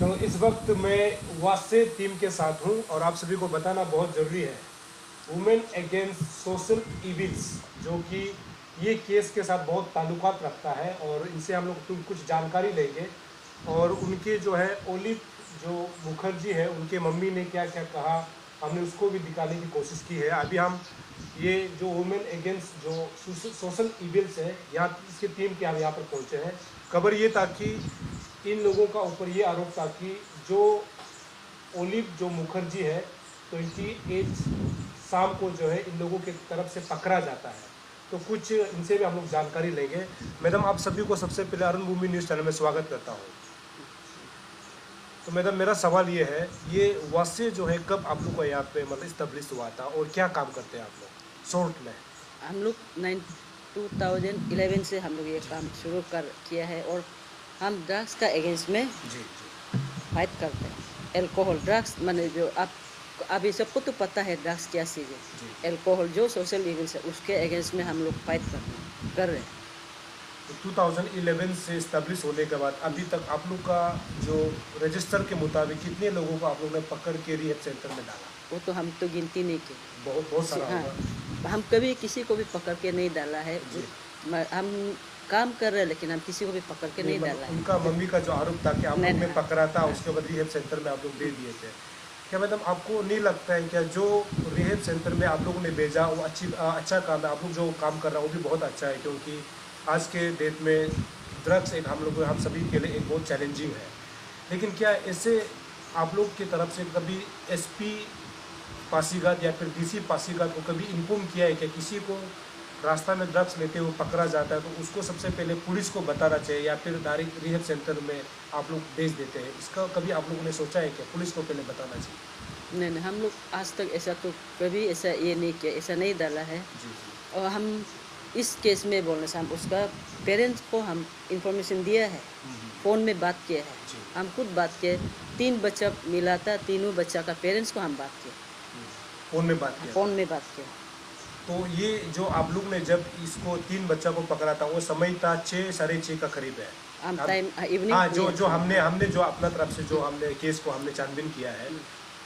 तो इस वक्त मैं वासे टीम के साथ हूं और आप सभी को बताना बहुत ज़रूरी है, वुमेन अगेंस्ट सोशल इविल्स, जो कि ये केस के साथ बहुत ताल्लुकात रखता है और इनसे हम लोग कुछ जानकारी लेंगे। और उनके जो है ओलिव जो मुखर्जी है, उनके मम्मी ने क्या क्या कहा, हमने उसको भी दिखाने की कोशिश की है। अभी हम ये जो वुमेन अगेंस्ट जो सोशल इविल्स है, यहाँ इसकी टीम के हम यहाँ पर पहुँचे हैं। खबर ये था कि इन लोगों का ऊपर ये आरोप था कि जो ओलिव जो मुखर्जी है 28 शाम को जो है इन लोगों की तरफ से पकड़ा जाता है। तो कुछ इनसे भी हम लोग जानकारी लेंगे। मैडम, आप सभी को सबसे पहले अरुण भूमि न्यूज़ चैनल में स्वागत करता हूँ। तो मैडम, मेरा सवाल ये है, ये वासे जो है कब आप लोग को यहाँ पे मतलब इस्टेब्लिश हुआ था और क्या काम करते हैं आप लोग शॉर्ट में? हम लोग 2011 से हम लोग ये काम शुरू कर किया है और हम ड्रग्स का अगेंस्ट में जी फाइट करते हैं। अल्कोहल ड्रग्स माने जो आप अभी सबको तो पता है ड्रग्स क्या चीज़ है। अल्कोहल जो सोशल इविल्स है उसके अगेंस्ट में हम लोग फाइट कर रहे हैं। तो 2011 से इस्टेब्लिश होने के बाद अभी तक आप लोग का जो रजिस्टर के मुताबिक कितने लोगों को आप लोग ने पकड़ के रिहेब सेंटर में डाला? वो तो हम तो गिनती नहीं की। बहुत सारा हाँ, होगा। हम कभी किसी को भी पकड़ के नहीं डाला है। हम काम कर रहे हैं लेकिन हम किसी को भी पकड़ के नहीं डाला है। उनका मम्मी का जो आरोप था कि आप लोग ने नहीं। पकड़ा था, उसके बाद रिहेब सेंटर में आप लोग दे दिए थे। क्या मैडम आपको नहीं लगता है क्या जो रिहेब सेंटर में आप लोगों ने भेजा वो अच्छा काम है? आप लोग जो काम कर रहा है वो भी बहुत अच्छा है, क्योंकि आज के डेट में ड्रग्स एक हम सभी के लिए एक बहुत चैलेंजिंग है। लेकिन क्या ऐसे आप लोग की तरफ से कभी एसपी पासीघाट या फिर डीसी पासीघाट को कभी इन्फॉर्म किया है कि किसी को रास्ता में ड्रग्स लेते हुए पकड़ा जाता है तो उसको सबसे पहले पुलिस को बताना चाहिए या फिर डायरेक्ट रिहेब सेंटर में आप लोग भेज देते हैं? इसका कभी आप लोगों ने सोचा है कि पुलिस को पहले बताना चाहिए? नहीं, हम लोग आज तक ऐसा तो कभी ऐसा ये नहीं किया, ऐसा नहीं डाला है। जी और हम इस केस में बोलने से हम उसका पेरेंट्स को हम इंफॉर्मेशन दिया है, फ़ोन में बात किया है। जी। हम खुद बात किए, 3 बच्चा मिला था, तीनों बच्चा का पेरेंट्स को हम बात किए, फ़ोन में बात किया? फ़ोन में बात किया। तो ये जो आप लोग ने जब इसको 3 बच्चा को पकड़ा था वो समय था 6 साढ़े 6 का करीब है। हम टाइम इवनिंग हाँ, जो हमने जो अपना तरफ से जो हमने केस को हमने छानबीन किया है,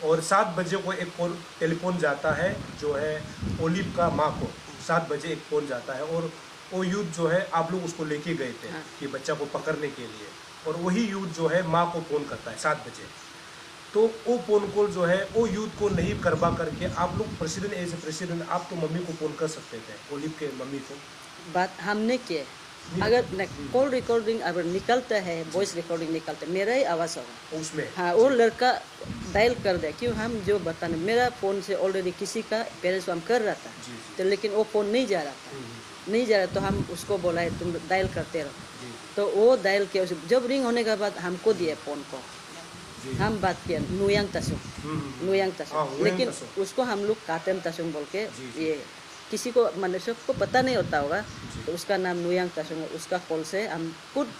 और 7 बजे को एक टेलीफोन जाता है जो है ओलिव का माँ को। 7 बजे एक फ़ोन जाता है और वो यूथ जो है आप लोग उसको लेके गए थे कि बच्चा को पकड़ने के लिए, और वही यूथ जो है माँ को फ़ोन करता है 7 बजे। तो वो फ़ोन कॉल जो है वो यूथ को नहीं करवा करके आप लोग प्रेसिडेंट एज ए प्रेसिडेंट आप तो मम्मी को फ़ोन कर सकते थे, ओलिव के मम्मी को। बात हमने किए। अगर कॉल रिकॉर्डिंग अगर निकलता है, वॉइस रिकॉर्डिंग निकलता है, मेरा ही आवाज़ होगा उसमें। हाँ, वो लड़का डायल कर दे, क्यों हम जो बताने मेरा फ़ोन से ऑलरेडी किसी का पेरेंट्स को हम कर रहा था। तो लेकिन वो फ़ोन नहीं जा रहा था, नहीं जा रहा, तो हम उसको बोला है तुम डायल करते रहो। तो वो डायल किया, जब रिंग होने के बाद हमको दिया फ़ोन को, हम बात किया नुयांग तसुंग, लेकिन उसको हम लोग काटन तसुंग बोल के, ये किसी को मतलब सबको पता नहीं होता होगा, तो उसका नाम नुयांग तसुंग है। उसका कॉल से हम खुद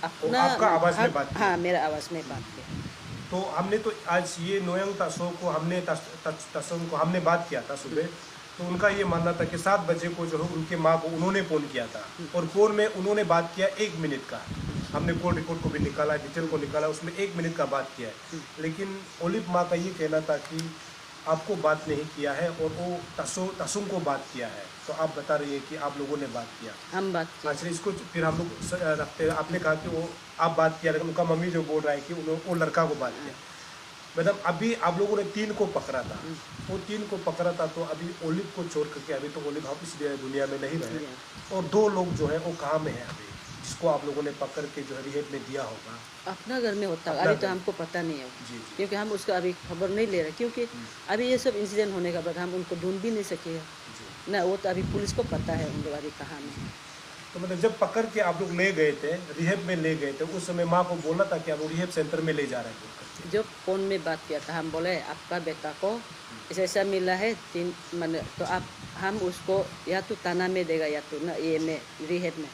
अपना आपका आवाज़ में बात किया? हाँ, मेरा आवाज़ में बात किया। तो हमने तो आज ये नोयंग तसो को हमने तसों को हमने बात किया था सुबह, तो उनका ये मानना था कि 7 बजे को जो है उनके माँ को उन्होंने फ़ोन किया था और फ़ोन में उन्होंने बात किया 1 मिनट का। हमने कॉल रिकॉर्ड को भी निकाला, डिटेल को निकाला, उसमें 1 मिनट का बात किया है। लेकिन ओलिव माँ का ये कहना था कि आपको बात नहीं किया है और वो तसुम को बात किया है। तो आप बता रही है कि आप लोगों ने बात किया। हम बात किया। अच्छा, इसको फिर हम लोग रखते हैं। आपने कहा कि वो आप बात किया, लेकिन उनका मम्मी जो बोल रहा है कि वो लड़का को बात किया। मैडम, अभी आप लोगों ने 3 को पकड़ा था, वो 3 को पकड़ा था, तो अभी ओलिव को छोड़ करके अभी तो ओलिव आप इस दुनिया में नहीं रहे, और 2 लोग जो है वो कहाँ में है अभी, जिसको आप लोगों ने पकड़ के जो है रिहेब में दिया होगा? अपना घर में होता है, अभी तो हमको पता नहीं है। जी। क्योंकि हम उसका अभी खबर नहीं ले रहे, क्योंकि अभी ये सब इंसिडेंट होने के बाद हम उनको ढूंढ भी नहीं सके ना, वो तो अभी पुलिस को पता है उन लोग अभी कहाँ में। तो मतलब जब पकड़ के आप लोग ले गए थे, रिहेब में ले गए थे, उस समय माँ को बोला था कि आप रिहेब सेंटर में ले जा रहे हैं? जब फ़ोन में बात किया था, हम बोले आपका बेटा को ऐसा ऐसा मिला है 3 मैंने, तो हम उसको या तो थाना में देगा या तो ना ये में रिहेब में,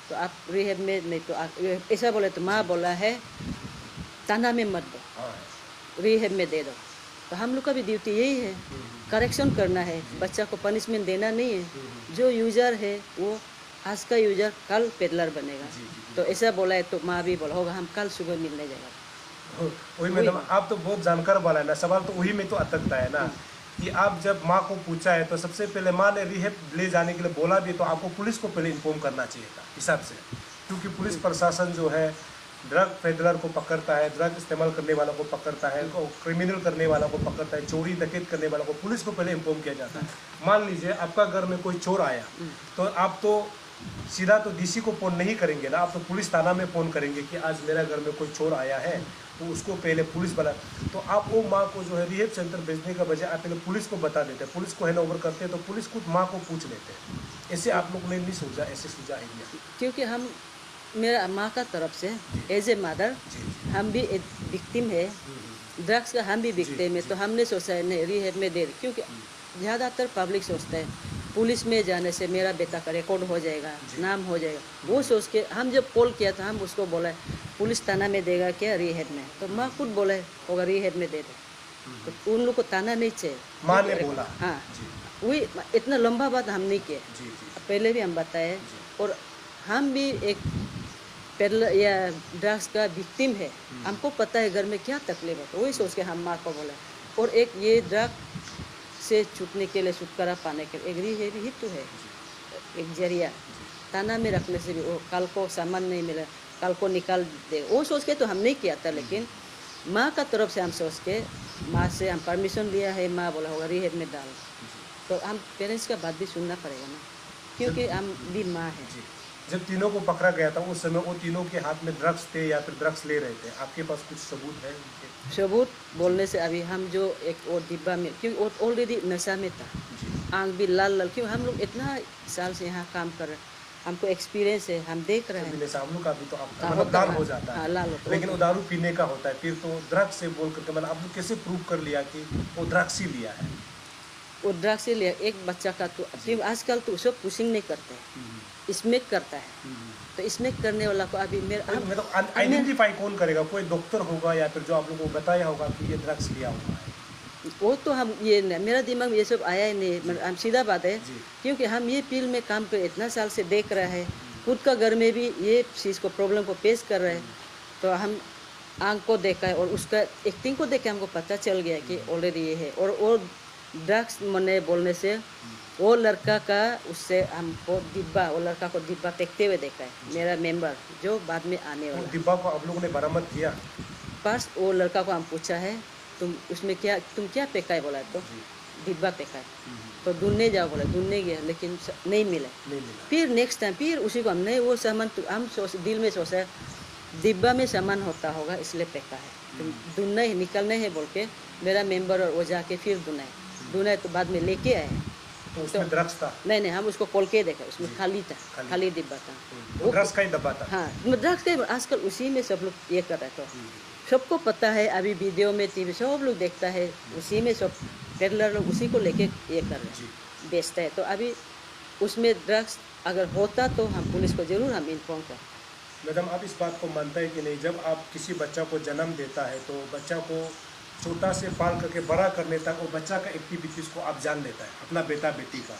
तो आप रिहेब में नहीं तो ऐसा बोले, तो माँ बोला है थाना में मत दो, रिहेब में दे दो। तो हम लोग का भी ड्यूटी यही है, करेक्शन करना है, बच्चा को पनिशमेंट देना नहीं है। जो यूज़र है वो आज का यूज़र कल पेडलर बनेगा। तो ऐसा बोला है, तो माँ भी बोला होगा हम कल सुबह मिलने जाएगा। वही मैडम, आप तो बहुत जानकार वाला है ना, सवाल तो वही में तो अटकता है ना कि आप जब माँ को पूछा है तो सबसे पहले माँ ने रिहेब ले जाने के लिए बोला भी तो आपको पुलिस को पहले इन्फॉर्म करना चाहिए था हिसाब से, क्योंकि पुलिस प्रशासन जो है ड्रग पेडलर को पकड़ता है, ड्रग इस्तेमाल करने वालों को पकड़ता है, क्रिमिनल करने वालों को पकड़ता है, चोरी डकैत करने वालों को पुलिस को पहले इन्फॉर्म किया जाता है। मान लीजिए आपका घर में कोई चोर आया तो आप तो सीधा तो डीसी को फ़ोन नहीं करेंगे ना, आप तो पुलिस थाना में फ़ोन करेंगे कि आज मेरा घर में कोई चोर आया है, तो उसको पहले पुलिस वाला, तो आप वो माँ को जो है रिहेब सेंटर भेजने का बजाय आप पहले पुलिस को बता देते हैं, पुलिस को हैंड ओवर करते हैं, तो पुलिस खुद माँ को पूछ लेते हैं। ऐसे आप लोग ने नहीं सोचा, ऐसे सोचा आइडिया? क्योंकि हम मेरा माँ का तरफ से एज ए मदर हम भी एक विक्टिम है, ड्रग्स का हम भी विक्टिम है, तो हमने सोचा है नहीं रिहेब में दे, क्योंकि ज़्यादातर पब्लिक सोचता है पुलिस में जाने से मेरा बेटा का रिकॉर्ड हो जाएगा, नाम हो जाएगा, वो सोच के हम जब कॉल किया था हम उसको बोला पुलिस थाना में देगा क्या रिहेब में, तो माँ खुद बोला होगा रिहेब में दे दे, तो उन लोग को थाना नहीं चाहिए, माँ ने बोला। हाँ, वही इतना लंबा बात हम नहीं किए, पहले भी हम बताए, और हम भी एक पेडलर या ड्रग्स का विक्टिम है, हमको पता है घर में क्या तकलीफ है, तो वही सोच के हम माँ को बोला। और एक ये ड्रग से छूटने के लिए, छुटकारा पाने के लिए एक रिहेब ही तो है, एक जरिया। थाना में रखने से भी वो कल को सामान नहीं मिला, कल को निकाल दे, वो सोच के तो हम नहीं किया था, लेकिन माँ का तरफ से हम सोच के माँ से हम परमिशन लिया है, माँ बोला होगा रिहेब में डाल, तो हम पेरेंट्स का बात भी सुनना पड़ेगा ना, क्योंकि हम भी माँ है। जब तीनों को पकड़ा गया था उस समय वो तीनों के हाथ में ड्रग्स थे या फिर ड्रग्स ले रहे थे, आपके पास कुछ सबूत है उनके? सबूत बोलने से अभी हम जो एक और डिब्बा में, क्योंकि वो ऑलरेडी नशा में था, आंख भी लाल लाल, क्योंकि हम लोग इतना साल से यहाँ काम कर रहे हैं, हमको एक्सपीरियंस है, हम देख रहे हैं। हम लोग का भी तो आपका मतलब दाल हो जाता है, लाल होता, लेकिन वो दारू पीने का होता है, फिर तो ड्रग्स से बोल करके मतलब आप लोग कैसे प्रूव कर लिया कि वो ड्रग्स ही लिया है? वो ड्रग्स से लिया एक बच्चा का, तो आजकल तो सब पुशिंग नहीं करते हैं, स्मैक करता है, तो स्मैक करने वाला को अभी मतलब आइडेंटिफाई कौन करेगा? कोई डॉक्टर होगा या फिर जो आप लोगों को बताया होगा कि ये ड्रग्स लिया हुआ है? वो तो हम ये मेरा दिमाग में ये सब आया ही नहीं, हम सीधा बात है, क्योंकि हम ये फील्ड में काम कर इतना साल से देख रहे हैं, खुद का घर में भी ये चीज़ को प्रॉब्लम को फेस कर रहे हैं, तो हम आंख को देखा है और उसका एक्टिंग को देख के हमको पता चल गया कि ऑलरेडी ये है। और वो ड्रग्स मने बोलने से वो लड़का का उससे हमको डिब्बा, वो लड़का को डिब्बा फेंकते हुए देखा है, मेरा मेंबर जो बाद में आने वाला। डिब्बा को आप लोगों ने बरामद किया? पास वो लड़का को हम पूछा है तुम उसमें क्या, तुम क्या फेंका है, बोला तो डिब्बा फेंका है, तो ढूंढने जाओ, बोला ढूंढने गया लेकिन नहीं मिला। फिर नेक्स्ट टाइम फिर उसी को हमने वो सामान, हम दिल में सोचा डिब्बा में सामान होता होगा इसलिए फेंका है, तुम ढूंढना है, निकलना है बोल के मेरा मेंबर और वो जाके फिर ढूंढाए तो बाद में लेके आए। तो उसमें ड्रग्स था? नहीं, हम उसको खोल के देखा, उसमें खाली था, खाली डिब्बा था, वो ड्रग्स का ही डब्बा था। हाँ, ड्रग्स के आजकल उसी में सब लोग ये कर रहे, तो सबको पता है, अभी वीडियो में टीवी सब लोग देखता है, उसी में सब पेडलर लोग उसी को लेके ये कर रहे हैं, बेचता है। तो अभी उसमें ड्रग्स अगर होता तो हम पुलिस को जरूर हम इन्फॉर्म कर। मैडम, आप इस बात को मानता है कि नहीं, जब आप किसी बच्चा को जन्म देता है तो बच्चा को छोटा से पाल करके बड़ा करने तक वो बच्चा का एक्टिविटीज़ को आप जान लेता है, अपना बेटा बेटी का।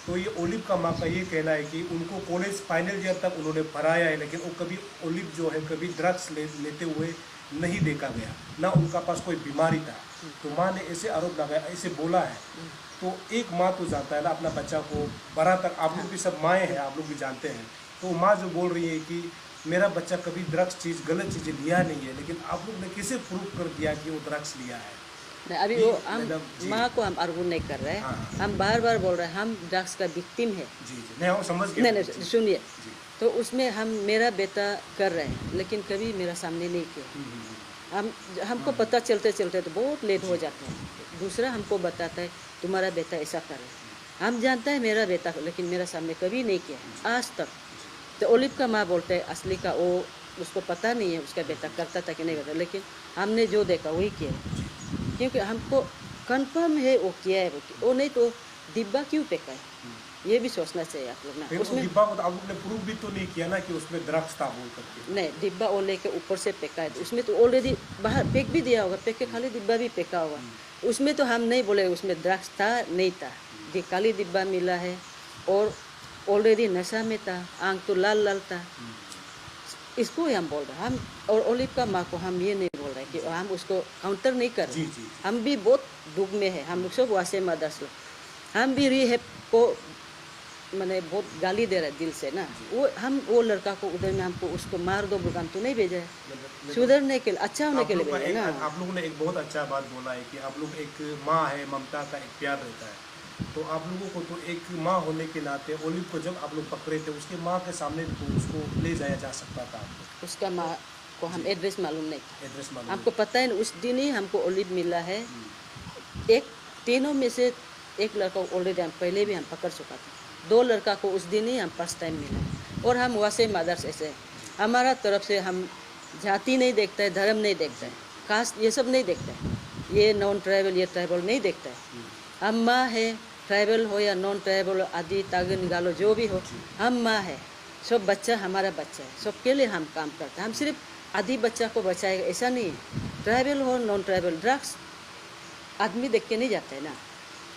तो ये ओलिव का माँ का ये कहना है कि उनको कॉलेज फाइनल ईयर तक उन्होंने पढ़ाया है, लेकिन वो कभी ओलिव जो है कभी ड्रग्स लेते हुए नहीं देखा गया, ना उनका पास कोई बीमारी था। तो माँ ने ऐसे आरोप लगाया, ऐसे बोला है, तो एक माँ तो जानता है ना अपना बच्चा को बड़ा तक, आप लोग भी सब माएँ हैं, आप लोग भी जानते हैं। तो माँ जो बोल रही है कि मेरा बच्चा कभी ड्रग्स चीज़ गलत चीज़ें लिया नहीं है, लेकिन आप लोग ने कैसे प्रूव कर दिया कि वो ड्रग्स लिया है? नहीं, अभी वो हम माँ को हम आर्गू नहीं कर रहे हैं, हम बार बार बोल रहे हैं हम ड्रग्स का विक्टिम है। जी, नहीं हम समझ गए। नहीं, सुनिए, तो उसमें हम मेरा बेटा कर रहे हैं, लेकिन कभी मेरा सामने नहीं किया। हमको पता चलते चलते तो बहुत लेट हो जाता है, दूसरा हमको बताता है तुम्हारा बेटा ऐसा कर रहा है, हम जानते हैं मेरा बेटा, लेकिन मेरा सामने कभी नहीं किया आज तक। तो ओलिव का माँ बोलते हैं असली का वो उसको पता नहीं है उसका बेटा करता था कि नहीं करता, लेकिन हमने जो देखा वही किया, क्योंकि हमको कंफर्म है वो किया है, वो नहीं तो डिब्बा क्यों फेंका है, ये भी सोचना चाहिए आप लोग ना। उसमें डिब्बा को आप लोग ने प्रूव भी तो नहीं किया ना कि उसमें ड्रग्स था बोल करके? नहीं, डिब्बा वो लेके ऊपर से फेंका है, उसमें तो ऑलरेडी बाहर फेंक भी दिया होगा, फेंक के खाली डिब्बा भी फेंका होगा, उसमें तो हम नहीं बोले उसमें ड्रग्स था नहीं था, खाली डिब्बा मिला है और ऑलरेडी नशा में था, आंख तो लाल लाल था, इसको ही हम बोल रहे हैं हम, और ओलिव का माँ को हम ये नहीं बोल रहे कि हम उसको काउंटर नहीं कर जी रहे। जी हम भी बहुत दुख में है, हम लोग सब वासे मदर्स लोग, हम भी रिहेप को मैंने बहुत गाली दे रहे दिल से ना। वो लड़का को उधर में हमको उसको मार दो बुगान तो नहीं भेजा है, सुधरने के लिए, अच्छा होने के लिए भेजा ना। आप लोगों ने एक बहुत अच्छा बात बोला है कि आप लोग एक माँ है, ममता का एक प्यार रहता है। तो आप लोगों को तो एक माँ होने के नाते ओलिव को जब आप लोग पकड़े थे उसके माँ के सामने तो उसको ले जाया जा सकता था। उसका माँ को हम एड्रेस मालूम नहीं था, एड्रेस मालूम हमको पता है उस दिन ही हमको ओलिव मिला है। एक तीनों में से एक लड़का ऑलरेडी हम पहले भी हम पकड़ चुका था, 2 लड़का को उस दिन ही हम फर्स्ट टाइम मिला। और हम वैसे मदर्स ऐसे हमारा तरफ से हम जाति नहीं देखता है, धर्म नहीं देखता है, कास्ट ये सब नहीं देखता है, ये नॉन ट्राइबल ये ट्राइबल नहीं देखता है। हम माँ है, ट्राइबल हो या नॉन ट्राइबल, आदि तागन गालो जो भी हो, हम माँ है। सब बच्चा हमारा बच्चा है, सबके लिए हम काम करते हैं। हम सिर्फ आदि बच्चा को बचाएगा ऐसा नहीं है, ट्राइबल हो नॉन ट्राइबल, ड्रग्स आदमी देख के नहीं जाता है ना,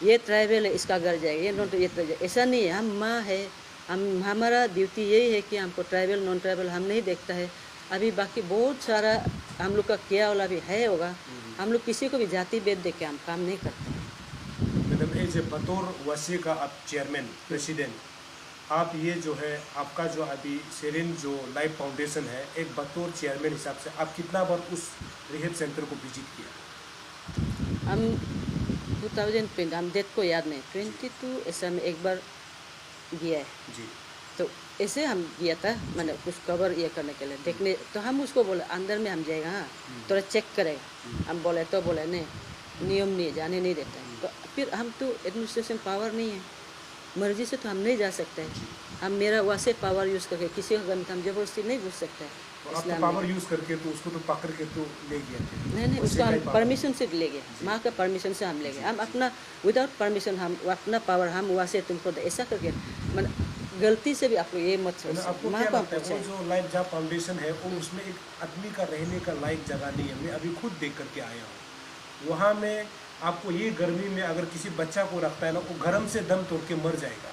ये ट्राइबल है इसका घर जाएगा, ये नॉन ये ट्राइबल, ऐसा नहीं है। हम माँ है, हम हमारा ड्यूटी यही है कि हमको ट्राइबल नॉन ट्राइबल हम नहीं देखता है। अभी बाकी बहुत सारा हम लोग का किया वाला भी है होगा, हम लोग किसी को भी जाति भेद देख के हम काम नहीं करते हैं। मैडम एज ए बतौर वसी का आप चेयरमैन प्रेसिडेंट, आप ये जो है आपका जो अभी सेरेन जो लाइफ फाउंडेशन है, एक बतौर चेयरमैन हिसाब से आप कितना बार उस रिहेब सेंटर को विजिट किया? हम 2020 हम डेट को याद नहीं, 22 ऐसा में एक बार गया है। जी तो ऐसे हम गया था, मैंने कुछ कवर ये करने के लिए देखने, तो हम उसको बोले अंदर में हम जाएगा, हाँ थोड़ा चेक करेगा। हम बोले तो बोले नहीं, नियम नहीं है, जाने नहीं देता है। तो फिर हम तो एडमिनिस्ट्रेशन पावर नहीं है, मर्जी से तो हम नहीं जा सकते हैं। हम मेरा वैसे पावर यूज़ करके किसी का घर में हम जबरदस्ती नहीं घुस सकते हैं। तो आप तो पावर यूज़ करके तो उसको तो पकड़ के तो ले गए थे? नहीं, उसका हम परमिशन से ले गए, माँ का परमिशन से हम ले गए। हम अपना विदाउट परमिशन हम अपना पावर हम वहाँ से तुमको ऐसा करके मैंने गलती से भी आपको ये मत सोचो। आपको क्या लगता है वो जो लाइफ जहाँ फाउंडेशन है वो उसमें एक आदमी का रहने का लायक जगह नहीं है? मैं अभी खुद देख करके आया हूँ वहाँ में। आपको ये गर्मी में अगर किसी बच्चा को रखता है ना, वो गर्म से दम तोड़ के मर जाएगा।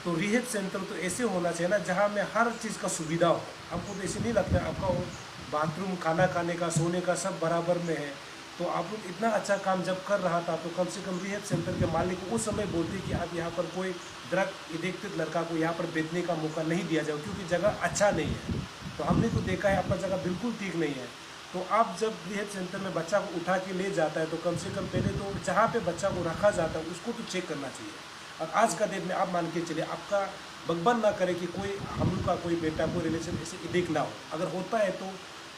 तो रिहेब सेंटर तो ऐसे होना चाहिए ना जहाँ में हर चीज़ का सुविधा हो। हमको तो ऐसे नहीं लगता है आपका वो बाथरूम, खाना खाने का, सोने का सब बराबर में है। तो आप लोग इतना अच्छा काम जब कर रहा था तो कम से कम रिहेब सेंटर के मालिक को उस समय बोलते कि आप यहाँ पर कोई ड्रग एडिक्टेड लड़का को यहाँ पर बेचने का मौका नहीं दिया जाए, क्योंकि जगह अच्छा नहीं है। तो हमने तो देखा है आपका जगह बिल्कुल ठीक नहीं है। तो आप जब रिहेब सेंटर में बच्चा को उठा के ले जाता है तो कम से कम पहले तो जहाँ पे बच्चा को रखा जाता है उसको तो चेक करना चाहिए। और आज का डेट में आप मान के चलिए आपका बगबन ना करे कि कोई हम लोग का कोई बेटा कोई रिलेशन ऐसे एडिक्ट ना हो। अगर होता है तो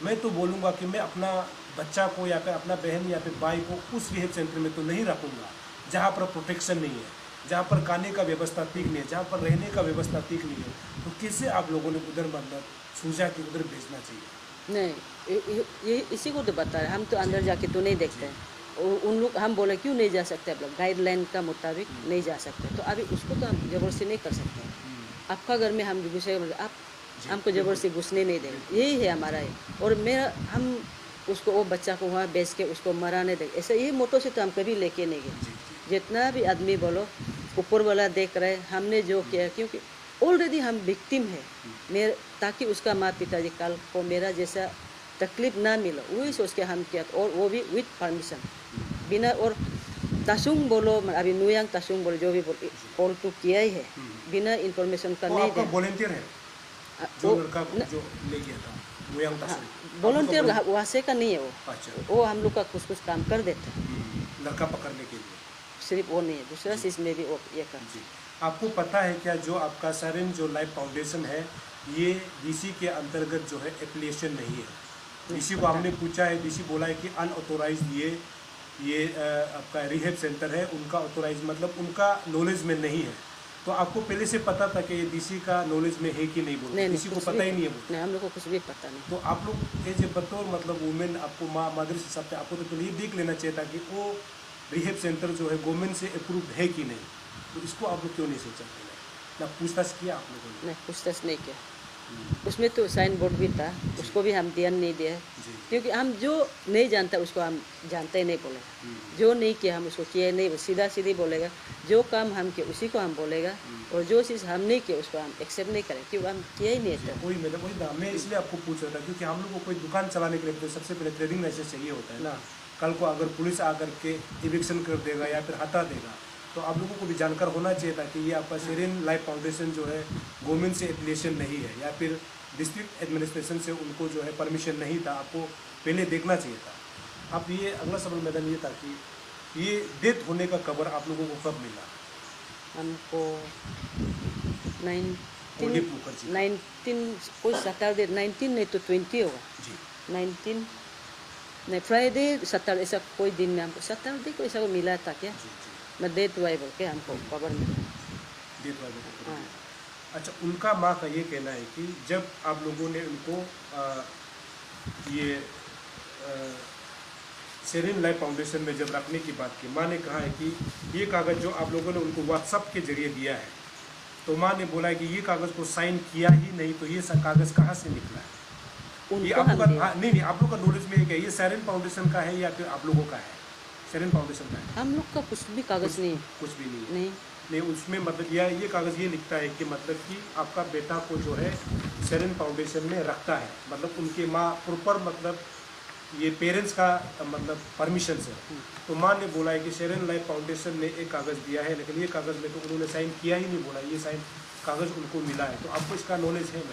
मैं तो बोलूँगा कि मैं अपना बच्चा को या फिर अपना बहन या फिर भाई को उस रिहेब सेंटर में तो नहीं रखूँगा जहाँ पर प्रोटेक्शन नहीं है, जहाँ पर खाने का व्यवस्था ठीक नहीं है, जहाँ पर रहने का व्यवस्था ठीक नहीं है। तो कैसे आप लोगों ने उधर मतलब सूझा कि उधर भेजना चाहिए? नहीं, ये इसी को तो बता रहे, हम तो अंदर जाके तो नहीं देखते हैं। उन लोग हम बोले क्यों नहीं जा सकते, आप लोग गाइडलाइन का मुताबिक नहीं जा सकते, तो अभी उसको तो हम जबरदस्ती नहीं कर सकते। आपका घर में हम घुसे, आप हमको जबरदस्ती घुसने नहीं देंगे, यही है हमारा है। और मेरा हम उसको वो बच्चा को वहाँ बेच के उसको मरा नहीं देंगे, ऐसे यही मोटो से तो हम कभी लेके नहीं गए। जितना भी आदमी बोलो ऊपर वाला देख रहे, हमने जो किया, क्योंकि ऑलरेडी हम विक्टिम है मेरे, ताकि उसका माँ पिताजी कल को मेरा जैसा तकलीफ ना मिलो वही सोच के हम किया, और वो भी विथ परमिशन बिना। और तासुंग बोलो अभी नुयांग तासुंग बोलो जो भी बोलो कॉल तो किया ही है बिना इंफॉर्मेशन का नहीं दे। वॉलंटियर है जो लड़का जो ले गया था नुयांग तासुंग? वॉलंटियर वैसे का नहीं है वो। अच्छा। वो हम लोग का कुछ कुछ काम कर देते हैं लड़का पकड़ने के लिए, सिर्फ वो नहीं है, दूसरा चीज़ में भी वो ये कर। आपको पता है क्या जो आपका सेरेन जो लाइफ फाउंडेशन है ये डीसी के अंतर्गत जो है एप्लीकेशन नहीं है? डीसी को हमने पूछा है, डीसी बोला है कि अनऑथोराइज्ड ये आपका रिहेब सेंटर है, उनका ऑथोराइज मतलब उनका नॉलेज में नहीं है। तो आपको पहले से पता था कि ये डीसी का नॉलेज में है कि नहीं? बोलते डीसी को पता ही नहीं है। नहीं, हम लोग को कुछ भी पता नहीं। तो आप लोग एज ए बतौर मतलब वुमेन, आपको माँ मदर से हिसाब से आपको तो पहले ये देख लेना चाहिए था कि वो रिहेब सेंटर जो है गवर्नमेंट से अप्रूव्ड है कि नहीं। तो इसको आप लोग क्यों नहीं सोचा, ना पूछताछ किया आप लोगों ने? नहीं, पूछताछ नहीं किया। उसमें तो साइन बोर्ड भी था, उसको भी हम ध्यान नहीं दिया, क्योंकि हम जो नहीं जानता उसको हम जानते ही नहीं बोलेगा, जो नहीं किया हम उसको किया नहीं, सीधा सीधी बोलेगा, जो काम हम किए उसी को हम बोलेगा, और जो चीज़ हम नहीं किया उसको हम एक्सेप्ट नहीं करें, क्योंकि हम किया ही नहीं था। वही ना, मैं इसलिए आपको पूछ रहा था, क्योंकि हम लोग को कोई दुकान चलाने के लिए तो सबसे पहले ट्रेडिंग लाइसेंस चाहिए होता है ना। कल को अगर पुलिस आकर के इविक्शन कर देगा या फिर हटा देगा, तो आप लोगों को भी जानकार होना चाहिए था कि ये आपका शेरिन लाइफ फाउंडेशन जो है गवर्नमेंट से एफिलिएशन नहीं है, या फिर डिस्ट्रिक्ट एडमिनिस्ट्रेशन से उनको जो है परमिशन नहीं था, आपको पहले देखना चाहिए था। अब ये अगला सवाल मैदान ये था कि ये डेथ होने का खबर आप लोगों को कब मिला? हमको ओलीप मुखर्जी 19 कोई सैटरडे 19 नहीं तो 20 होगा जी 19 नहीं फ्राइडे सैटरडे ऐसा कोई दिन में हमको सैटरडे को ऐसा को मिला था क्या, जी जी मैं डेट हुआ बोल के हमको खबर मिला। डेथ वाले को खबर हाँ। मिला। अच्छा, उनका माँ का ये कहना है कि जब आप लोगों ने उनको ये शेरिन लाइफ फाउंडेशन में जब रखने की बात की, माँ ने कहा है कि ये कागज़ जो आप लोगों ने उनको व्हाट्सएप के जरिए दिया है, तो माँ ने बोला है कि ये कागज़ को साइन किया ही नहीं, तो ये कागज़ कहाँ से निकला है? ये उनको आप लोग हम का नहीं, आप लोग का नॉलेज में है क्या ये शेरिन फाउंडेशन का है या फिर आप लोगों का है? शेरिन फाउंडेशन का है? हम लोग का कुछ भी कागज़ नहीं है। कुछ भी नहीं है। नहीं नहीं, उसमें मतलब ये कागज़ ये लिखता है कि मतलब कि आपका बेटा को जो है शेरिन फाउंडेशन में रखता है, मतलब उनके माँ प्रॉपर मतलब ये पेरेंट्स का मतलब परमिशन से। तो माँ ने बोला है कि शेरिन लाइफ फाउंडेशन ने एक कागज़ दिया है, लेकिन ये कागज़ में तो उन्होंने साइन किया ही नहीं, बोला ये साइन कागज़ उनको मिला है। तो आपको इसका नॉलेज है?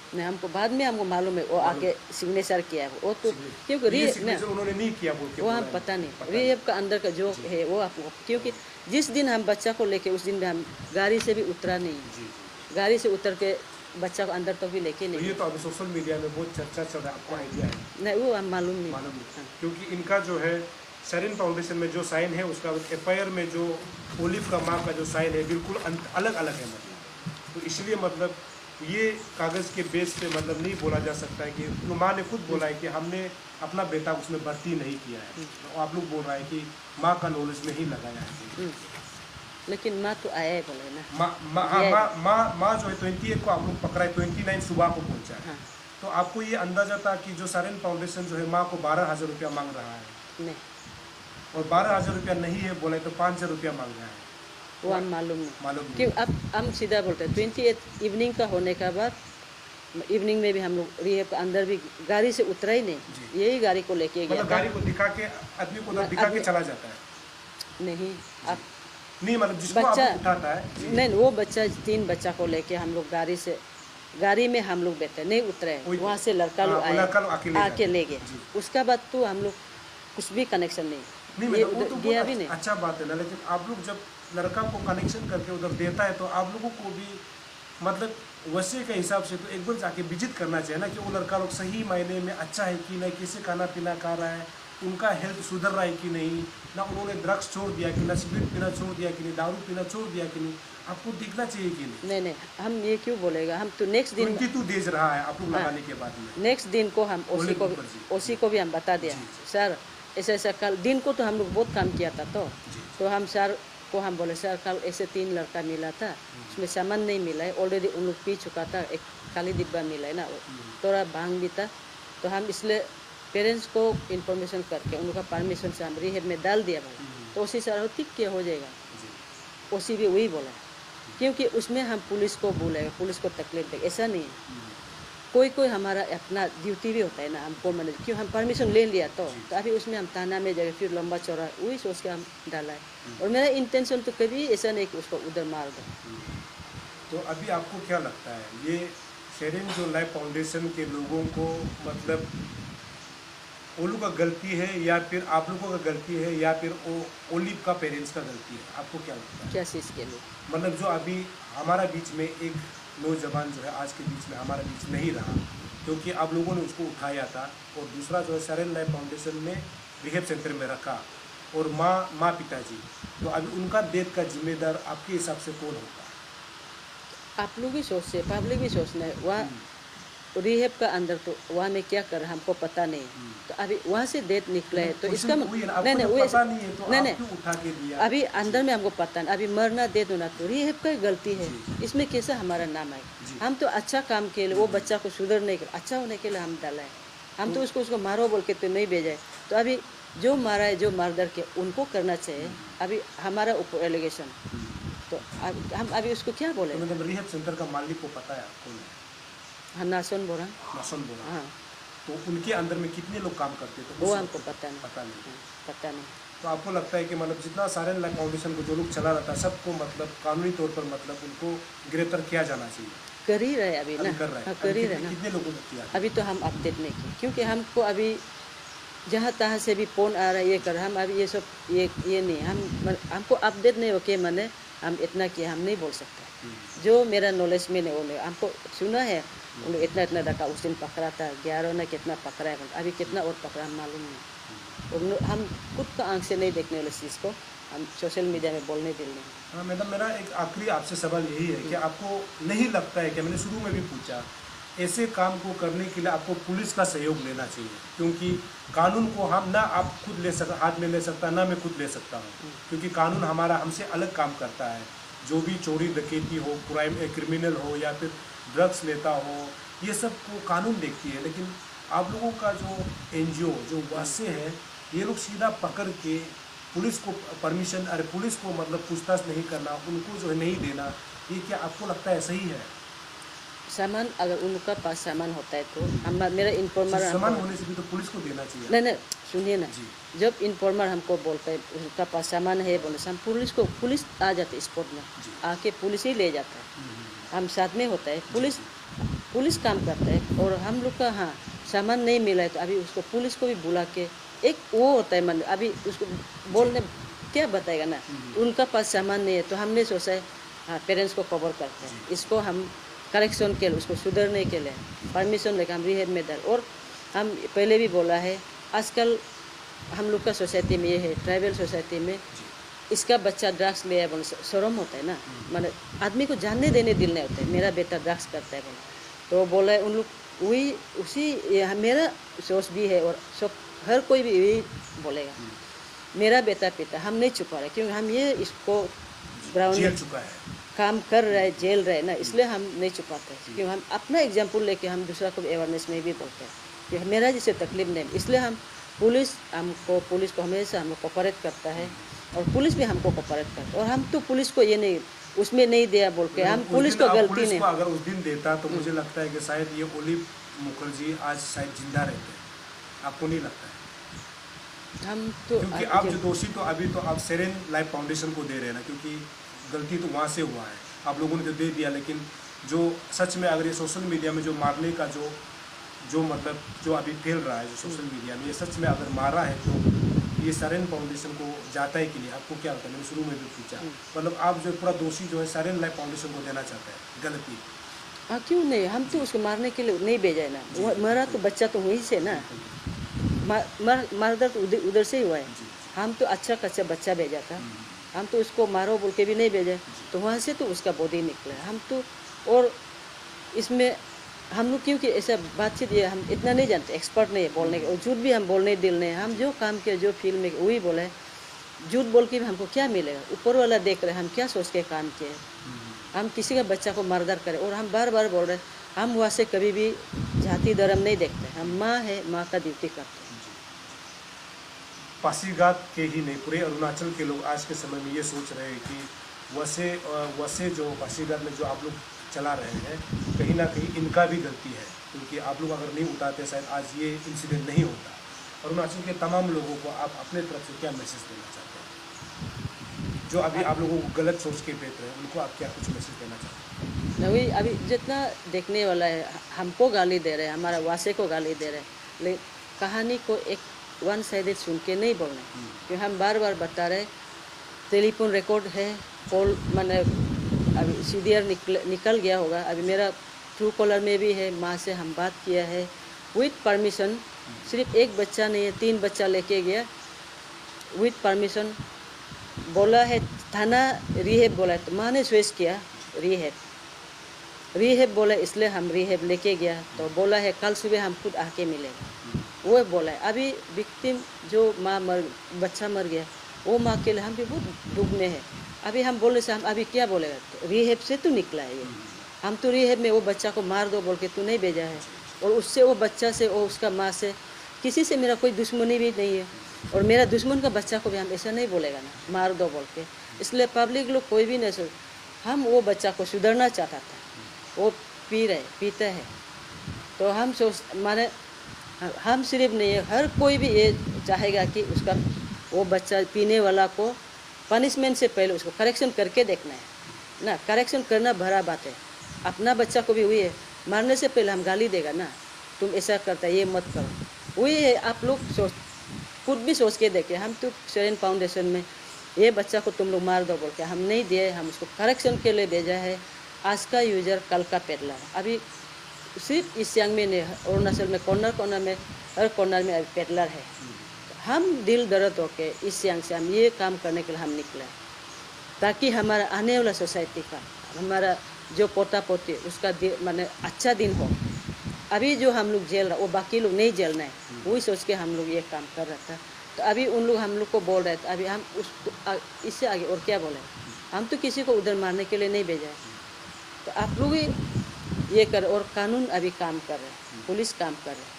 नहीं हमको बाद में हमको मालूम है वो आके सिग्नेचर किया है वो तो, क्योंकि ये ना सिग्नेचर उन्होंने नहीं किया बोल के वो हम बोला है। पता नहीं रिहेब का अंदर का जो है वो आपको, क्योंकि जिस दिन हम बच्चा को लेके उस दिन हम गाड़ी से भी उतरा नहीं, जी। गाड़ी से उतर के बच्चा को अंदर तक भी लेके तो नहीं। ये तो अभी सोशल मीडिया में बहुत चर्चा चल रहा है, आपको आइडिया है? नहीं वो हम मालूम नहीं। मालूम नहीं, क्योंकि इनका जो है शेरिन फाउंडेशन में जो साइन है उसका एफआईआर में जो ओलिव का माँ का जो साइन है बिल्कुल अलग अलग है, मतलब तो इसलिए मतलब ये कागज़ के बेस पे मतलब नहीं बोला जा सकता है कि तो माँ ने खुद बोला है कि हमने अपना बेटा उसमें भर्ती नहीं किया है, तो आप लोग बोल रहा है कि माँ का नॉलेज में ही लगाया है। लेकिन माँ तो आया है बोले ना। माँ जो है 28 को आप लोग पकड़ा है, 29 सुबह को पहुंचा है। हाँ। तो आपको ये अंदाजा था कि जो शेरिन फाउंडेशन जो है माँ को 12,000 रुपया मांग रहा है, नहीं और 12,000 रुपया नहीं है बोले तो 5,000 रुपया मांग रहा है, वो हम मालूम मालूम नहीं, नहीं। क्यों अब हम सीधा बोलते हैं 28 इवनिंग का होने का बाद इवनिंग में भी हम लोग रिहेब का अंदर भी गाड़ी से उतरा ही नहीं, यही गाड़ी को लेके गया मतलब गाड़ी को दिखा के आदमी को उधर दिखा के चला जाता है? नहीं अब नहीं, मतलब जिसको आप बच्चा उठाता है नहीं वो बच्चा 3 बच्चा को लेके हम लोग गाड़ी में हम लोग बैठे नहीं उतरे, वहाँ से लड़का लोग आके ले गए, उसका बाद तो हम लोग कुछ भी कनेक्शन नहीं ये वो तो गया भी नहीं। अच्छा बात है ना, लेकिन आप लोग जब लड़का को कनेक्शन करके उधर देता है तो आप लोगों को भी मतलब वैसे के हिसाब से तो एक बार जाके विजिट करना चाहिए ना कि वो लड़का लोग सही मायने में अच्छा है कि नहीं, कैसे खाना पीना खा रहा है, उनका हेल्थ सुधर रहा है कि नहीं, ना उन्होंने ड्रग्स छोड़ दिया कि ना सिगरेट पीना छोड़ दिया कि नहीं, दारू पीना छोड़ दिया कि नहीं, आपको देखना चाहिए कि नहीं? नहीं हम ये क्यों बोलेगा, हम तो नेक्स्ट दिन 22 डेज रहा है आप लोग लगाने के बाद में। नेक्स्ट दिन को हम ओसी को भी हम बता दिया सर ऐसा ऐसा कल दिन को तो हम लोग बहुत काम किया था, तो हम सर को हम बोले सर कल ऐसे 3 लड़का मिला था, उसमें सामान नहीं मिला है, ऑलरेडी उन लोग पी चुका था, एक खाली डिब्बा मिला है ना, थोड़ा भांग भी था, तो हम इसलिए पेरेंट्स को इन्फॉर्मेशन करके उन लोग का परमिशन से हम रिहेब में डाल दिया भाई, तो उसी सर ठीक क्या हो जाएगा, उसी भी वही बोला, क्योंकि उसमें हम पुलिस को बोलेगा, पुलिस को तकलीफ देगा, ऐसा नहीं है, कोई हमारा अपना ड्यूटी भी होता है ना, हमको मैंने क्यों हम परमिशन ले लिया तो अभी उसमें हम थाना में जाए फिर लंबा चौड़ा वही सोच के हम डाला है, और मेरा इंटेंशन तो कभी ऐसा नहीं कि उसको उधर मार दो। तो अभी आपको क्या लगता है ये शेरिन जो लाइफ फाउंडेशन के लोगों को मतलब वो लोग का गलती है या फिर आप लोगों का गलती है या फिर वो ओलिव का पेरेंट्स का गलती है, आपको क्या लगता है? क्या चीज़ के लिए? मतलब जो अभी हमारा बीच में एक नौजवान जो है आज के बीच में हमारे बीच नहीं रहा क्योंकि आप लोगों ने उसको उठाया था, और दूसरा जो है शेरिन लाइफ फाउंडेशन में रिहेब सेंटर में रखा, और माँ पिताजी, तो अभी उनका डेथ का जिम्मेदार आपके हिसाब से कौन होगा? आप लोग भी सोचते, पब्लिक भी सोचना है, वहाँ रिहेब का अंदर तो वहाँ में क्या कर रहा है हमको पता नहीं, तो अभी वहाँ से डेट निकला है तो इसका नहीं नहीं पता नहीं है तो नहीं आप नहीं क्यों उठा के दिया? अभी अंदर में हमको पता नहीं, अभी मरना दे दो ना तो रिहेब का ही गलती है, इसमें कैसे हमारा नाम आए? हम तो अच्छा काम के लिए वो बच्चा को सुधरने के अच्छा होने के लिए हम डाला है, हम तो उसको मारो बोल के तो नहीं भेजा है। तो अभी जो मारा है जो मारदर के उनको करना चाहिए, अभी हमारा ऊपर एलिगेशन तो हम अभी उसको क्या बोले? तो मतलब रिहेब सेंटर का मालिक को पता है आपको? हाँ नासन बोला, नासन बोला। हाँ तो उनके अंदर में कितने लोग काम करते हैं? तो वो हमको पता नहीं, पता नहीं। पता नहीं। तो आपको लगता है कि मतलब जितना सारेन लाइफ फाउंडेशन को जो लोग चला रहा था सबको मतलब कानूनी तौर पर मतलब उनको गिरफ्तार किया जाना चाहिए? कर ही रहे अभी ना, कर रहा है। हाँ कर ही रहे ना। कितने लोगों ने किया? अभी तो हम अपडेट नहीं किए क्योंकि हमको अभी जहाँ तहाँ से भी फ़ोन आ रहा है ये कर, हम अभी ये सब ये नहीं हमको अपडेट नहीं होके मैंने हम इतना किया हम नहीं बोल सकते। जो मेरा नॉलेज में नहीं वो हमको सुना है उन लोग इतना इतना रखा उस दिन पकड़ा था 11 ने कितना पकड़ा है, अभी कितना और पकड़ा हम मालूम नहीं। हम खुद का आंख से नहीं देखने वाले चीज़ को हम सोशल मीडिया में बोलने देंगे। हाँ मैडम, मेरा एक आखिरी आपसे सवाल यही है कि आपको नहीं लगता है कि मैंने शुरू में भी पूछा, ऐसे काम को करने के लिए आपको पुलिस का सहयोग लेना चाहिए? क्योंकि कानून को हम ना आप खुद हाथ में ले सकता ना मैं खुद ले सकता हूँ, क्योंकि कानून हमारा हमसे अलग काम करता है। जो भी चोरी डकैती हो, क्रिमिनल हो या फिर ड्रग्स लेता हो, ये सब को कानून देखती है। लेकिन आप लोगों का जो NGO जो वासे है, ये लोग सीधा पकड़ के पुलिस को परमिशन, अरे पुलिस को मतलब पूछताछ नहीं करना, उनको जो है नहीं देना, ये क्या आपको लगता है सही है? सामान अगर उनका पास सामान होता है तो हम मेरा इन्फॉर्मर सामान होने से भी तो पुलिस को देना चाहिए। नहीं नहीं सुनिए ना, जब इन्फॉर्मर हमको बोलता है उसका पास सामान है बोले हम पुलिस आ जाते स्पॉट में, आके पुलिस ही ले जाता है, हम साथ में होता है, पुलिस काम करता है। और हम लोग का हाँ सामान नहीं मिला है तो अभी उसको पुलिस को भी बुला के एक वो होता है मन, अभी उसको बोलने क्या बताएगा ना, उनका पास सामान नहीं है तो हमने सोचा है हाँ पेरेंट्स को कवर करते हैं, इसको हम करेक्शन के लिए उसको सुधरने के लिए परमिशन लेकर हम रिहेब में डाल। और हम पहले भी बोला है आजकल हम लोग का सोसाइटी में ये है, ट्राइबल सोसाइटी में इसका बच्चा ड्रग्स ले बोले शर्म होता है ना, माने आदमी को जानने देने दिल नहीं होता है मेरा बेटा ड्रग्स करता है बोले, तो बोला है उन लोग वही उसी मेरा सोच भी है और सब हर कोई भी यही बोलेगा मेरा बेटा पिता हम नहीं छुपा रहे, क्योंकि हम ये इसको ग्राउंड में चुका है काम कर रहे जेल रहे ना, इसलिए हम नहीं छुपाते, क्योंकि हम अपना एग्जाम्पल लेके हम दूसरा को अवेयरनेस में भी बोलते हैं कि मेरा जिसे तकलीफ नहीं, इसलिए हम पुलिस को हमेशा हमको कोऑपरेट करता है और पुलिस भी हमको कोऑपरेट करता है। और हम तो पुलिस को ये नहीं उसमें नहीं दिया बोल के हम पुलिस को गलती नहीं, अगर उस दिन देता तो मुझे लगता है कि शायद ये ओलिव मुखर्जी आज शायद जिंदा रहते, आपको नहीं लगता है? हम तो क्योंकि आप जो दोषी तो अभी तो आप सेरेन लाइफ फाउंडेशन को दे रहे हैं ना, क्योंकि गलती तो वहाँ से हुआ है, आप लोगों ने तो दे दिया। लेकिन जो सच में अगर ये सोशल मीडिया में जो मारने का जो मतलब जो अभी फैल रहा है जो सोशल मीडिया में, ये सच में अगर मारा है तो ये सेरेन फाउंडेशन को जाता है कि नहीं, आपको क्या लगता है? मैंने शुरू में भी पूछा, मतलब आप जो पूरा दोषी जो है सेरेन लाइफ फाउंडेशन को देना चाहते हैं गलती? हाँ क्यों नहीं, हम तो उसको मारने के लिए नहीं भेजा है ना, वो मरा तो बच्चा तो वहीं से ना, मारदर तो उधर से ही हुआ है, हम तो अच्छा कच्चा बच्चा भेजा था, हम तो उसको मारो बोल के भी नहीं भेजे, तो वहाँ से तो उसका बॉडी निकला है। हम तो और इसमें हम लोग क्योंकि ऐसा बातचीत ये हम इतना नहीं जानते, एक्सपर्ट नहीं है बोलने के, और झूठ भी हम बोलने दिल नहीं, हम जो काम किया जो फील्ड में वही बोले, झूठ बोल के भी हमको क्या मिलेगा, ऊपर वाला देख रहे हम क्या सोच के काम किए, हम किसी का बच्चा को मर्डर करें। और हम बार बार बोल रहे हम वहाँ से कभी भी जाति धर्म नहीं देखते, हम माँ है माँ का ड्यूटी करते हैं। पासीघाट के ही नहीं पूरे अरुणाचल के लोग आज के समय में ये सोच रहे हैं कि वैसे जो पासीघाट में जो आप लोग चला रहे हैं कहीं ना कहीं इनका भी गलती है, क्योंकि आप लोग अगर नहीं उठाते शायद आज ये इंसिडेंट नहीं होता। अरुणाचल के तमाम लोगों को आप अपने तरफ से क्या मैसेज देना चाहते हैं, जो अभी आप लोगों को गलत सोच के भेज रहे हैं, उनको आप क्या कुछ मैसेज देना चाहते हैं? वही अभी जितना देखने वाला है हमको गाली दे रहे हैं, हमारा वासे को गाली दे रहे हैं, लेकिन कहानी को एक वन साइडेड सुन के नहीं बोलना, क्योंकि हम बार बार बता रहे टेलीफोन रिकॉर्ड है, कॉल मैंने अभी CDR निकल गया होगा, अभी मेरा ट्रू कॉलर में भी है, माँ से हम बात किया है विथ परमिशन, सिर्फ एक बच्चा नहीं है 3 बच्चा लेके गया विथ परमिशन, बोला है थाना रिहेब बोला है, तो माँ ने स्विच किया रिहेब, रिहेब बोला, इसलिए हम रिहेब लेके गया तो बोला है कल सुबह हम खुद आके मिलेंगे। वो बोला है अभी विक्टिम जो बच्चा मर गया वो माँ के लिए हम भी बहुत दुख में है। अभी हम बोले से हम अभी क्या बोलेगा, तो रिहेब से तो निकला है ये, हम तो रिहेब में वो बच्चा को मार दो बोल के तू नहीं भेजा है। और उससे वो बच्चा से और उसका माँ से किसी से मेरा कोई दुश्मनी भी नहीं है, और मेरा दुश्मन का बच्चा को भी हम ऐसा नहीं बोलेगा ना मार दो बोल के। इसलिए पब्लिक लोग कोई भी नहीं सोच, हम वो बच्चा को सुधरना चाहता था, वो पीता है तो हम सोच माने हम सिर्फ नहीं है, हर कोई भी ये चाहेगा कि उसका वो बच्चा पीने वाला को पनिशमेंट से पहले उसको करेक्शन करके देखना है ना। करेक्शन करना बड़ा बात है, अपना बच्चा को भी हुई है, मारने से पहले हम गाली देगा ना, तुम ऐसा करता है ये मत करो। वही है, आप लोग खुद भी सोच के देखें। हम तो सेरेन फाउंडेशन में ये बच्चा को तुम लोग मार दो बोल के हम नहीं दिए, हम उसको करेक्शन के लिए भेजा है। आज का यूजर कल का पेडलर, अभी सिर्फ ईस्ट सियांग में नहीं, अरुणाचल में कॉर्नर में हर कॉर्नर में अभी पेडलर है। हम दिल दर्द होके ईस्ट सियांग से हम ये काम करने के लिए हम निकले, ताकि हमारा आने वाला सोसाइटी का, हमारा जो पोता पोती उसका माने अच्छा दिन हो। अभी जो हम लोग जेल रहा वो बाकी लोग नहीं जेलना है, वही सोच के हम लोग ये काम कर रहा था। तो अभी उन लोग हम लोग को बोल रहे थे, अभी हम इससे आगे और क्या बोले, हम तो किसी को उधर मारने के लिए नहीं भेजा है। तो आप लोग ही ये कर, और कानून अभी काम कर रहे हैं, पुलिस काम कर रहे हैं।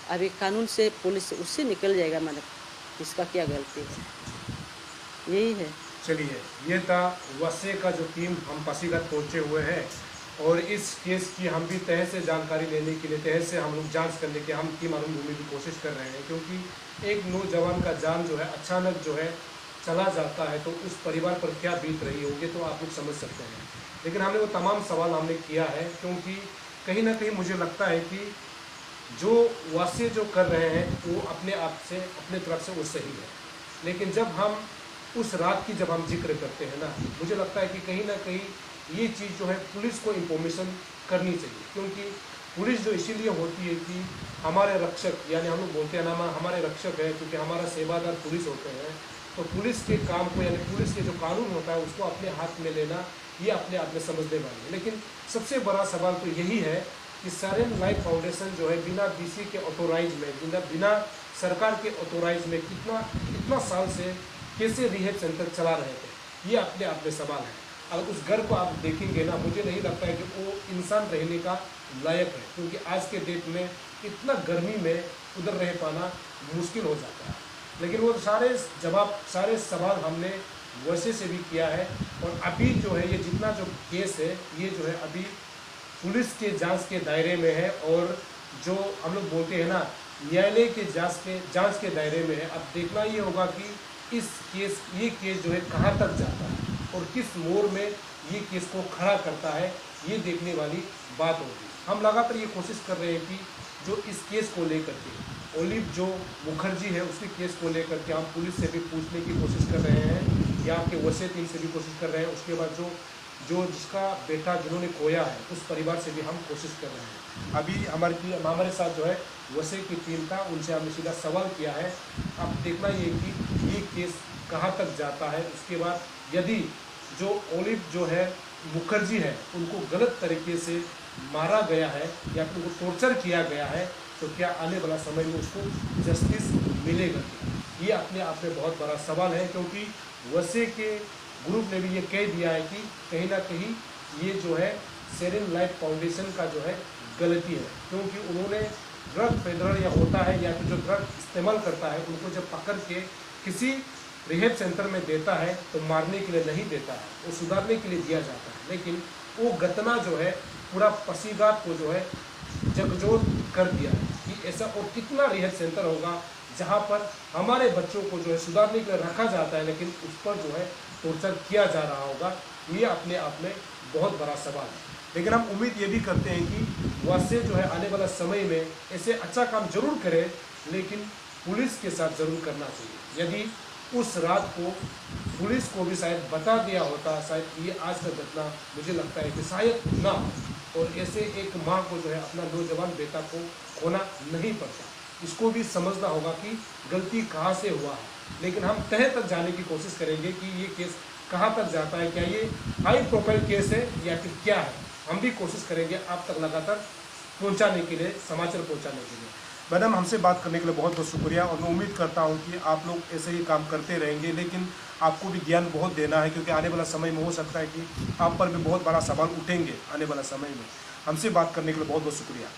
अभी कानून से पुलिस से उससे निकल जाएगा, मतलब इसका क्या गलती है, यही है। चलिए, ये था वसे का जो टीम हम पासीघाट पहुँचे हुए हैं, और इस केस की हम भी तह से जानकारी लेने के लिए, तह से हम लोग जांच करने की हम की मालूम भूमि की कोशिश कर रहे हैं। क्योंकि एक नौजवान का जान जो है अचानक जो है चला जाता है तो उस परिवार पर क्या बीत रही होगी तो आप लोग समझ सकते हैं। लेकिन हमने वो तमाम सवाल हमने किया है, क्योंकि कहीं ना कहीं मुझे लगता है कि जो वासी जो कर रहे हैं वो अपने आप से, अपने तरफ से वो सही है। लेकिन जब हम उस रात की जब हम जिक्र करते हैं ना, मुझे लगता है कि कहीं ना कहीं ये चीज़ जो है पुलिस को इन्फॉर्मेशन करनी चाहिए। क्योंकि पुलिस जो इसीलिए होती है कि हमारे रक्षक, यानी हम लोग बोलते हैं ना हमारे रक्षक है, क्योंकि हमारा सेवादार पुलिस होते हैं। तो पुलिस के काम को, यानी पुलिस के जो कानून होता है उसको अपने हाथ में लेना, ये अपने आप में समझने वाली है। लेकिन सबसे बड़ा सवाल तो यही है कि सेरेन लाइफ फाउंडेशन जो है बिना बीसी के ऑथोराइज में, बिना सरकार के ऑथोराइज में कितना साल से कैसे रिहेब सेंटर चला रहे थे, ये अपने आप में सवाल है। अगर उस घर को आप देखेंगे ना, मुझे नहीं लगता है कि वो इंसान रहने का लायक है, क्योंकि आज के डेट में इतना गर्मी में उधर रह पाना मुश्किल हो जाता है। लेकिन वो सारे सवाल हमने वैसे से भी किया है। और अभी जो है ये जितना जो केस है ये जो है अभी पुलिस के जांच के दायरे में है, और जो हम लोग बोलते हैं ना न्यायालय के जांच के दायरे में है। अब देखना ये होगा कि ये केस जो है कहाँ तक जाता है और किस मोड़ में ये केस को खड़ा करता है, ये देखने वाली बात होगी। हम लगातार ये कोशिश कर रहे हैं कि जो इस केस को लेकर के ओलिव जो मुखर्जी है उसके केस को लेकर के हम पुलिस से भी पूछने की कोशिश कर रहे हैं, या आपके वसे टीम से भी कोशिश कर रहे हैं। उसके बाद जो जिसका बेटा जिन्होंने खोया है उस परिवार से भी हम कोशिश कर रहे हैं। अभी हमारे साथ जो है वसे की टीम था, उनसे हमने सीधा सवाल किया है। अब देखना ये कि ये केस कहाँ तक जाता है। उसके बाद यदि जो ओलिव जो है मुखर्जी है उनको गलत तरीके से मारा गया है या फिर उनको टॉर्चर किया गया है, तो क्या आने वाला समय में उसको जस्टिस मिलेगा? ये अपने आप में बहुत बड़ा सवाल है, क्योंकि वसे के ग्रुप ने भी ये कह दिया है कि कहीं ना कहीं ये जो है सेरेन लाइफ फाउंडेशन का जो है गलती है, क्योंकि उन्होंने ड्रग पेडलर या होता है या फिर जो ड्रग इस्तेमाल करता है उनको जब पकड़ के किसी रिहेब सेंटर में देता है तो मारने के लिए नहीं देता है, वो सुधारने के लिए दिया जाता है। लेकिन वो घटना जो है पूरा पासीघाट को जो है जगजोर कर दिया है कि ऐसा और कितना रिहेब सेंटर होगा जहाँ पर हमारे बच्चों को जो है सुधारने के लिए रखा जाता है, लेकिन उस पर जो है टॉर्चर किया जा रहा होगा। ये अपने आप में बहुत बड़ा सवाल है। लेकिन हम उम्मीद ये भी करते हैं कि वैसे जो है आने वाला समय में ऐसे अच्छा काम जरूर करे, लेकिन पुलिस के साथ ज़रूर करना चाहिए। यदि उस रात को पुलिस को भी शायद बता दिया होता, शायद ये आज का घटना मुझे लगता है कि शायद ना हो, और ऐसे एक माँ को जो है अपना नौजवान बेटा को खोना नहीं पड़ता। इसको भी समझना होगा कि गलती कहाँ से हुआ है। लेकिन हम तह तक जाने की कोशिश करेंगे कि ये केस कहाँ तक जाता है, क्या ये हाई प्रोफाइल केस है या फिर क्या है। हम भी कोशिश करेंगे आप तक लगातार पहुंचाने के लिए, समाचार पहुंचाने के लिए। मैडम, हमसे बात करने के लिए बहुत बहुत शुक्रिया, और मैं उम्मीद करता हूं कि आप लोग ऐसे ही काम करते रहेंगे, लेकिन आपको भी ज्ञान बहुत देना है, क्योंकि आने वाला समय में हो सकता है कि आप पर भी बहुत बड़ा सवाल उठेंगे आने वाला समय में। हमसे बात करने के लिए बहुत बहुत शुक्रिया।